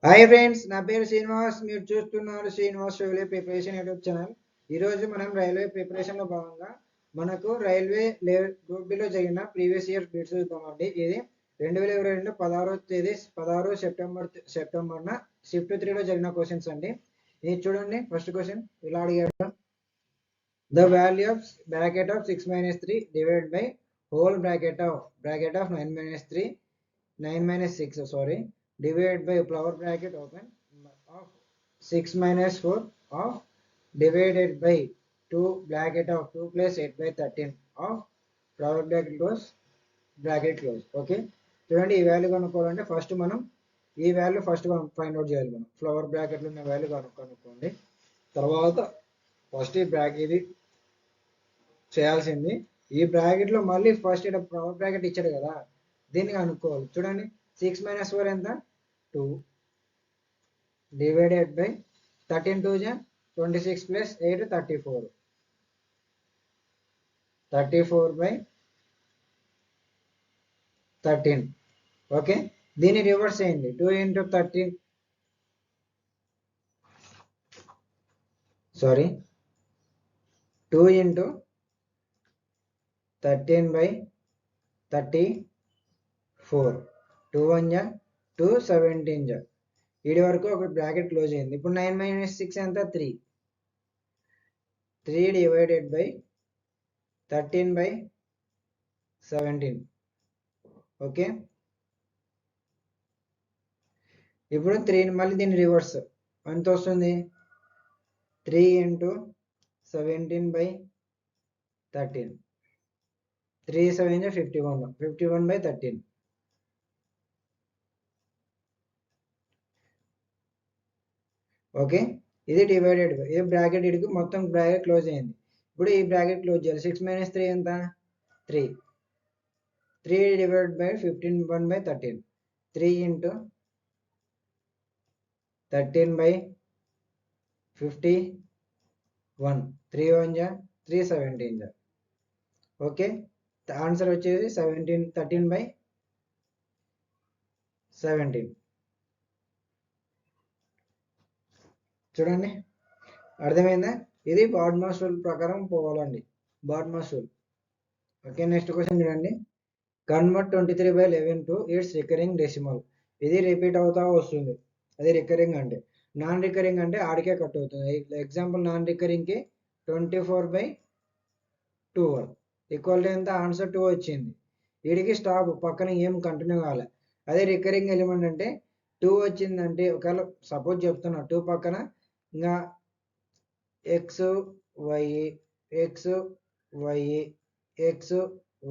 Hi friends, నా పేరు శ్రీనివాస్. మీరు చూస్తున్నారు Srinivas railway preparation YouTube channel. ఈరోజు మనం రైల్వే ప్రిపరేషన్లో భాగంగా మనకు రైల్వే గ్రూప్ బిలో జరిగిన ప్రీవియస్ ఇయర్ బిట్స్ చూద్దామండి. ఇది 2022 16 సెప్టెంబర్న షిఫ్ట్ 3లో జరిగిన క్వశ్చన్స్ అండి. ఇది చూడండి. ఫస్ట్ క్వశ్చన్ ఇలా అడిగాడు. The value of bracket of 6 - 3 divide by whole bracket of 9 - 6 divided by flower bracket open of 6 - 4 of divided by 2 bracket of 2 plus 8 by 13 of flower bracket close. Okay, చూడండి. ఈ value కనుక్కోవాలంటే first మనం ఈ value first find out చేయాలి. మనం flower బ్రాకెట్లో ఉన్న value కనుక్కోండి. తర్వాత ఫస్ట్ ఈ బ్రాకెట్ ఇది చేయాల్సింది. ఈ బ్రాకెట్లో మళ్ళీ ఫస్ట్ ఇక్కడ ఫ్లవర్ బ్రాకెట్ ఇచ్చాడు కదా, దీన్ని కనుక్కోవాలి. చూడండి, 6 - 4 ఎంత? 2 divided by 13 2 26 plus 8 34 by 13. Okay, దీన్ని రివర్స్ చేయండి. 2 into 13 2 into 13 by 34 2 1 2 17 వీడి వరకు ఒక బ్రాకెట్ క్లోజ్ అయింది. ఇప్పుడు 9 - 6 ఎంత? 3 divided by 13 by 17. ఓకే, ఇప్పుడు 3 మళ్ళీ దీన్ని రివర్స్ ఎంత వస్తుంది? 3 into 17 by 13 3 7 51 by 13. ఓకే, ఇది డివైడెడ్ బై ఇది బ్రాకెట్. ఇడికి మొత్తం బ్రాకెట్ క్లోజ్ అయింది. ఇప్పుడు ఈ బ్రాకెట్ క్లోజ్ చేయాలి. 6 - 3 ఎంత? 3 divided by 51 by 13 3 into 13 by 51 3 1 3 17. Okay, answer వచ్చేసి 13 by 17. చూడండి, అర్థమైందా? ఇది బాడ్మాస్ రూల్ ప్రకారం పోవాలండి. BODMAS rule. Okay, next question చూడండి. Convert 23/11 to it's recurring decimal. ఇది రిపీట్ అవుతా వస్తుంది. అది రికరింగ్ అంటే. నాన్ రికరింగ్ అంటే ఆడికే కట్ అవుతుంది. ఎగ్జాంపుల్, నాన్ రికరింగ్కి 24/12 ఈక్వల్ టు ఎంత? ఆన్సర్ 2 వచ్చింది. వీడికి స్టాప్, పక్కన ఏం కంటిన్యూ కావాలి. అదే రికరింగ్ ఎలిమెంట్ అంటే 2 వచ్చిందంటే, ఒకవేళ సపోజ్ చెప్తున్నా, 2 పక్కన ఇంకా ఎక్స్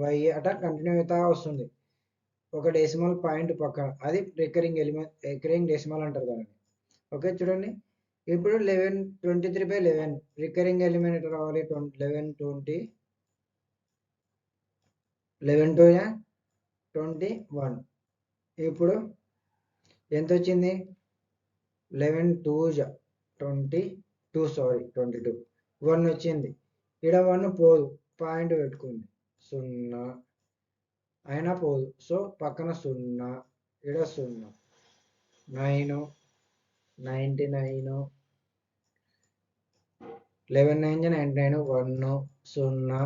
వై అట్లా కంటిన్యూ అవుతా వస్తుంది ఒక డెసిమల్ పాయింట్ పక్కన. అది రికరింగ్ డెసిమల్ అంటారు దాన్ని. ఓకే, చూడండి. ఇప్పుడు 23/11 రికరింగ్ ఎలిమెంట్ రావాలి. 11 20 11 2 21. ఇప్పుడు ఎంత వచ్చింది? 11 2 22 22 1 వచ్చింది. ఇక్కడ 1 పోదు, పాయింట్ పెట్టుకుంది. 0 అయినా పోదు, సో పక్కన 0 ఇక్కడ 0 9 99 11 9 99 1 0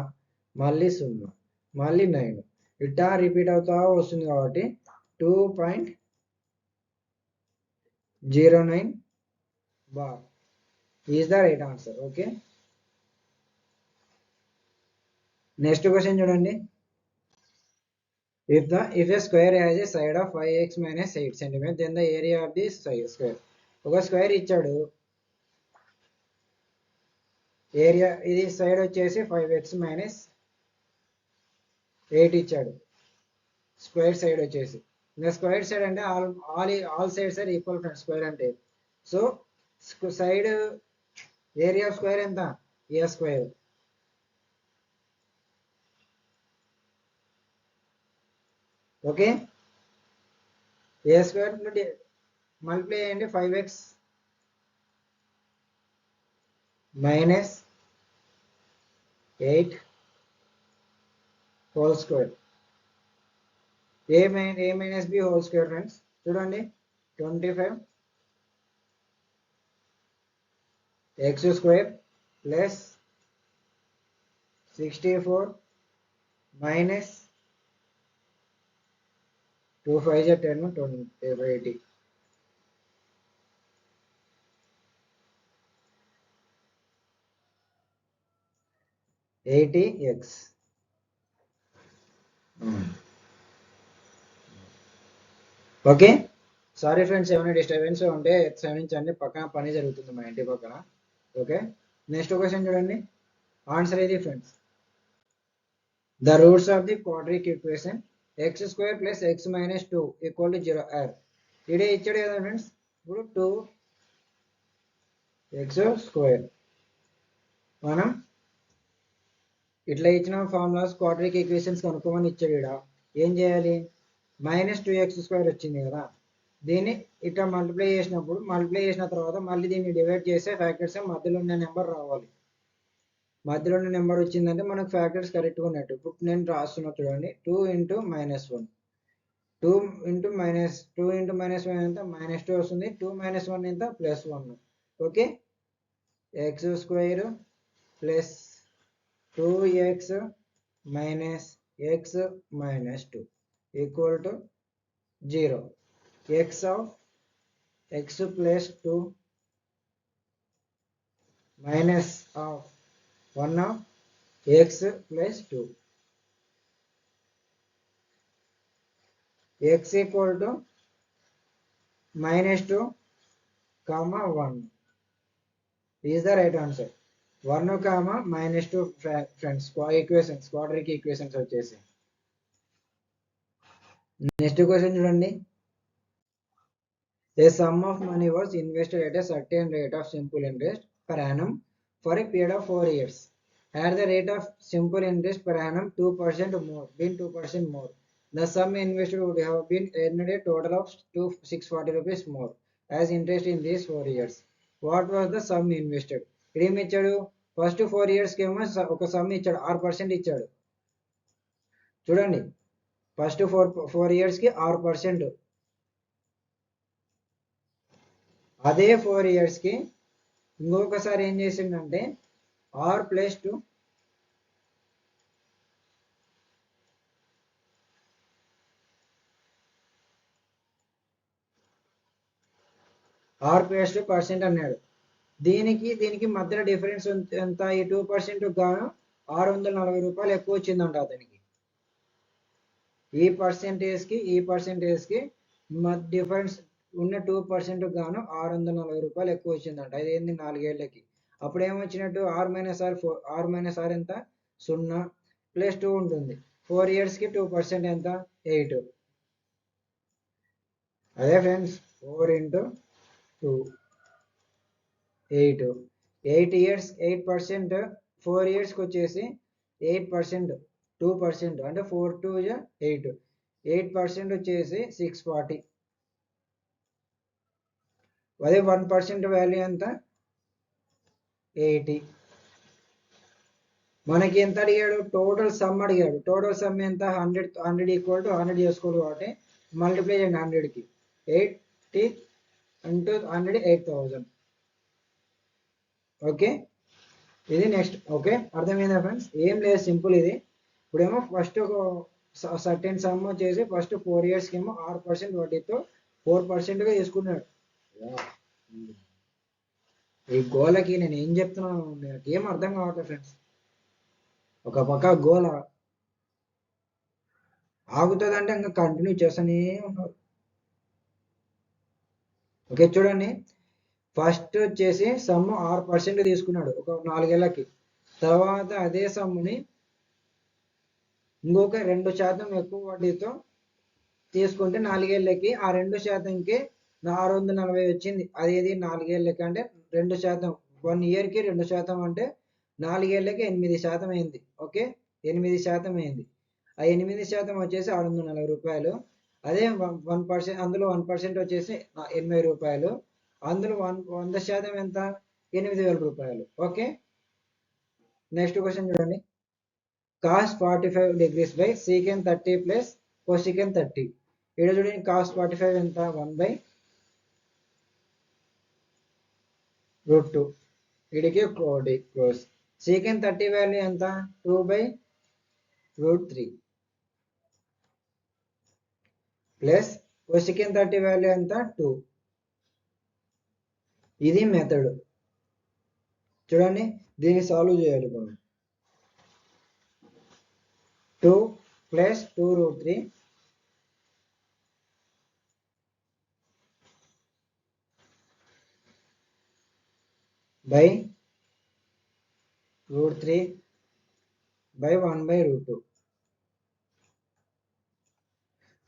మళ్ళీ 0 మళ్ళీ 9 ఇట్టా రిపీట్ అవుతా వస్తుంది. కాబట్టి 2.09 bar is the right answer. Okay, next question చూడండి. If a square has a side of 5x - 8 cm, then the area of this square. ఒక స్క్వేర్ ఇచ్చాడు. ఏరియా ఇది సైడ్ వచ్చేసి 5x - 8 ఇచ్చాడు. స్క్వేర్ సైడ్ వచ్చేసి, ఇంకా స్క్వేర్ సైడ్ అంటే all sides are equal friends. Square అంటే so side area of square ఎంత? A square. Okay, a square multiply చేయండి. 5x - 8 whole square. a - b whole square friends. చూడండి, 25 x square plus 64 minus 2 5 10 20 80x. Okay, sorry friends, ఏమైనా disturbance ఉంటే క్షమించండి, పక్కన పని జరుగుతుంది మా ఇంటి పక్కన. ఓకే, నెక్స్ట్ క్వశ్చన్ చూడండి, ఆన్సర్ ఇది friends. The roots of the quadratic equation x square plus x minus 2 equal to 0 or. ఇదే ఇచ్చాడు కదా ఫ్రెండ్స్. ఇప్పుడు 2x² మనం ఇట్లా ఇచ్చిన ఫార్ములాస్ క్వాడ్రిక్ ఈక్వేషన్స్ కనుక్కోమని ఇచ్చాడు. ఇక్కడ ఏం చేయాలి, -2x² వచ్చింది కదా, దీన్ని ఇట్లా మల్టిప్లై చేసిన తర్వాత మళ్ళీ దీన్ని డివైడ్ చేస్తే ఫ్యాక్టర్స్ మధ్యలో ఉన్న నెంబర్ రావాలి. మధ్యలో ఉన్న నెంబర్ వచ్చిందంటే మనకు ఫ్యాక్టర్స్ కరెక్ట్గా ఉన్నట్టు. ఇప్పుడు నేను రాస్తున్నా చూడండి, 2 × -1 2 × -1 ఎంత, -2 వస్తుంది. 2 - 1 ఎంత, +1. Okay, x² plus 2x minus x minus 2 equal to 0. x of x plus 2 minus of 1 of x plus 2. x equal to -2, 1 is the right answer. 1, -2 friends equations, quadric equations వచ్చేసి. నెక్స్ట్ క్వశ్చన్ చూడండి. A sum of money was invested at a certain rate of simple interest per annum for a period of 4 years. Had the rate of simple interest per annum 2% more, been 2% more, the sum invested would have been earned a total of 640 rupees more as interest in these 4 years. What was the sum invested? ఇదేమి ఇచ్చాడు, first 4 years కి ఏమో ఒక some ఇచ్చాడు, 6% ఇచ్చాడు. చూడండి, first 4 years కి 6%. అదే 4 years కి ఇంకొకసారి ఏం చేసిందంటే r + 2 % అన్నాడు. దీనికి మధ్యలో డిఫరెన్స్ ఎంత, ఈ 2% గాను 640 రూపాయలు ఎక్కువ వచ్చిందంట అతనికి. ఈ పర్సెంటేజ్కి డిఫరెన్స్ ఉన్న 2% గాను 640 రూపాయలు ఎక్కువ వచ్చిందంట. ఇదేంది, 4 ఏళ్ళకి. అప్పుడు ఏమొచ్చినట్టు, r - r ఎంత, 0 + 2 ఉంటుంది. 4 years కి 2% ఎంత, 8. అదే ఫ్రెండ్స్, 4 × 2 8. 8 years 8%, 4 years కి వచ్చేసి 8%, 2% అంటే 4 × 2 = 8. 8% వచ్చేసి 640. అదే 1% వాల్యూ ఎంత, 80. మనకి ఎంత అడిగాడు, టోటల్ సమ్ అడిగాడు. టోటల్ సమ్ ఎంత, 100 ఈక్వల్ టు 100 చేసుకోవాలి కాబట్టి మల్టిప్లై చేయండి 100కి. 80 × 100 8000. ఓకే, ఇది నెక్స్ట్. ఓకే, అర్థమైందా ఫ్రెండ్స్? ఏం లేదు, సింపుల్ ఇది. ఇప్పుడేమో ఫస్ట్ ఒక సర్టెన్ సమ్ వచ్చేసి ఫస్ట్ 4 years కి ఏమో 6% వడ్డీతో 4%గా తీసుకున్నాడు. ఈ గోలకి నేను ఏం చెప్తున్నాను నాకు ఏం అర్థం కావట్లేదు ఫ్రెండ్స్. ఒక పక్క గోల ఆగుతుందంటే ఇంకా కంటిన్యూ చేస్తూనే ఉన్నారు. ఓకే, చూడండి, ఫస్ట్ వచ్చేసి సమ్ 6% తీసుకున్నాడు ఒక 4 ఏళ్ళకి. తర్వాత అదే సమ్ముని ఇంకొక 2% ఎక్కువ వడ్డీతో తీసుకుంటే 4 ఏళ్ళకి ఆ 2%కి 640 వచ్చింది. అదేది 4 ఏళ్ళకి అంటే 2%, 1 year కి 2% అంటే 4 ఏళ్ళకి 8% అయింది. ఓకే, 8% అయింది. ఆ 8% వచ్చేసి 640 రూపాయలు. అదే 1%, అందులో 1% వచ్చేసి 80 రూపాయలు. అందులో 100% ఎంత, 8000 రూపాయలు. ఓకే, నెక్స్ట్ క్వశ్చన్ చూడండి. cos 45 degrees by secant 30 plus cosecant 30. ఇక్కడ చూడండి, cos 45 ఎంత, 1/√2. ఇడికి కోడి క్లోజ్. సీకెన్ 30 వాల్యూ ఎంత 2/√3 ప్లస్ కొసెకెన్ 30 వాల్యూ ఎంత 2. ఇది మెథడ్. చూడండి దీన్ని సాల్వ్ చేయాలి మనం. 2 ప్లస్ 2√3 బై √3 బై 1/√2.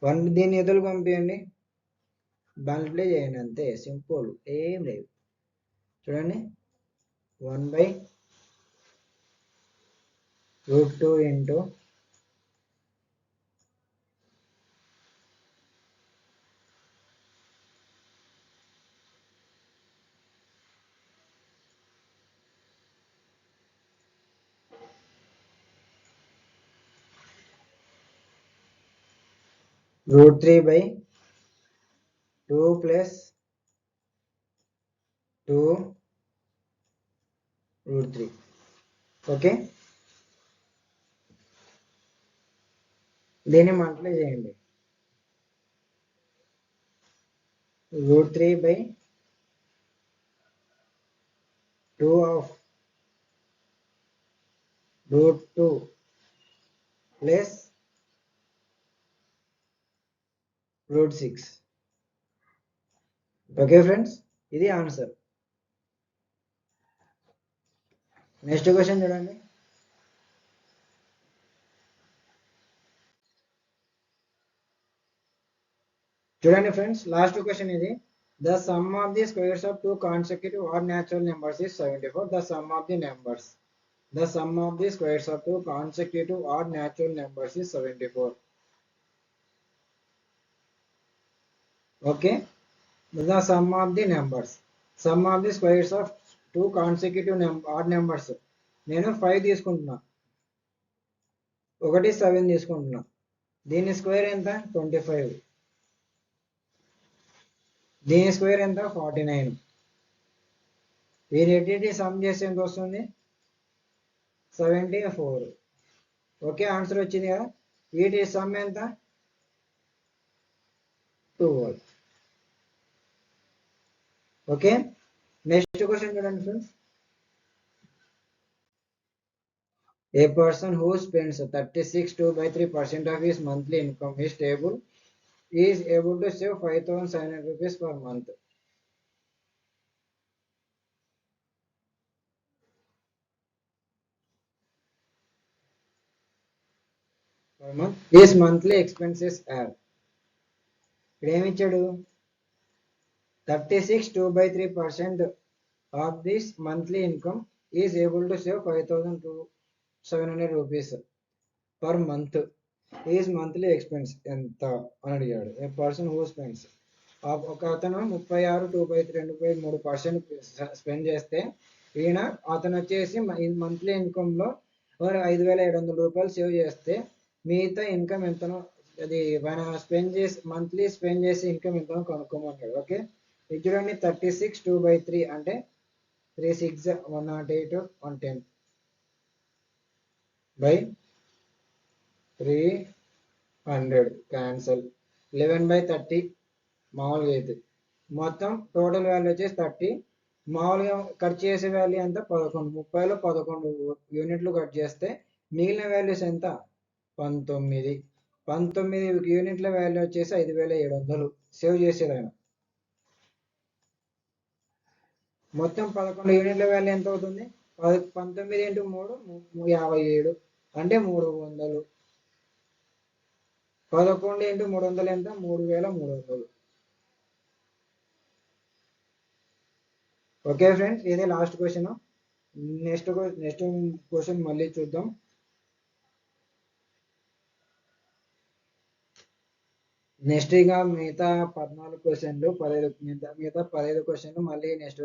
1 దీన్ని ఎదురు పంపించండి, మల్టిప్లై చేయండి, అంతే సింపుల్, ఏం లేదు. చూడండి 1/√2 ఇంటూ √3/2 ప్లస్ 2√3. ఓకే, దీన్ని మల్టిప్లై చేయండి. √3/2 ఆఫ్ √2 ప్లస్ √6. ఓకే ఫ్రెండ్స్, ఇది ఆన్సర్. నెక్స్ట్ క్వశ్చన్ చూడండి. చూడండి ఫ్రెండ్స్, లాస్ట్ క్వశ్చన్ ఇది. The sum of the squares of 2 consecutive add natural numbers is 74. The sum of the numbers. The sum of the squares of 2 consecutive odd natural numbers is 74. Okay, the sum of the numbers. Sum of the squares of 2 consecutive odd numbers. నేను 5 తీసుకుంటున్నా, ఒకటి 7 తీసుకుంటున్నా. దీని square ఎంత 25, దీని square ఎంత 49. ఈ రెండింటి సమ్ చేస్తే ఎంత వస్తుంది 74. ఓకే, ఆన్సర్ వచ్చింది కదా. వీటి సమ్ ఎంత 12. ఓకే, నెక్స్ట్ క్వశ్చన్ చూడండి friends. A person who spends 36 2/3% of his monthly income is able to save 5,700 rupees per month. His monthly expenses are. ఇక్కడ ఏమి ఇచ్చాడు 36 2/3% of this monthly income is able to save 5,700 rupees per month. His monthly expense ఎంత అని అడిగాడు. ఏ person who spends, ఒక అతను 36 2/3% spend చేస్తే ఈయన అతను వచ్చేసి మంత్లీ ఇన్కమ్ లో 5,700 రూపాయలు సేవ్ చేస్తే మిగతా ఇన్కమ్ ఎంతనో అది ఆయన స్పెండ్ చేసి మంత్లీ స్పెండ్ చేసి ఇన్కమ్ ఎంతనో కనుక్కోమన్నాడు. ఓకే, ఇది చూడండి 36 2/3 అంటే 3 6 108 110 బై 300 క్యాన్సల్. 11/30 మామూలుగా అయితే మొత్తం టోటల్ వాల్యూ వచ్చేసి 30. మామూలుగా కట్ చేసే వాల్యూ ఎంత 11. 30లో 11 యూనిట్లు కట్ చేస్తే మిగిలిన వాల్యూస్ ఎంత 19. 19 యూనిట్ల వాల్యూ వచ్చేసి 5,700 సేవ్ చేసేది ఆయన. మొత్తం 11 యూనిట్ల వాల్యూ ఎంత అవుతుంది 19 ఇంటూ 3 57 అంటే 300. 11 ఇంటూ 300 ఎంత 3,300. ఓకే ఫ్రెండ్స్, ఇదే లాస్ట్ క్వశ్చన్. నెక్స్ట్ క్వశ్చన్ మళ్ళీ చూద్దాం. నెక్స్ట్ ఇక మిగతా 14 క్వశ్చన్లు 15 క్వశ్చన్లు మళ్ళీ నెక్స్ట్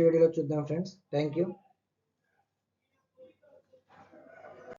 వీడియోలో చూద్దాం ఫ్రెండ్స్. Thank you.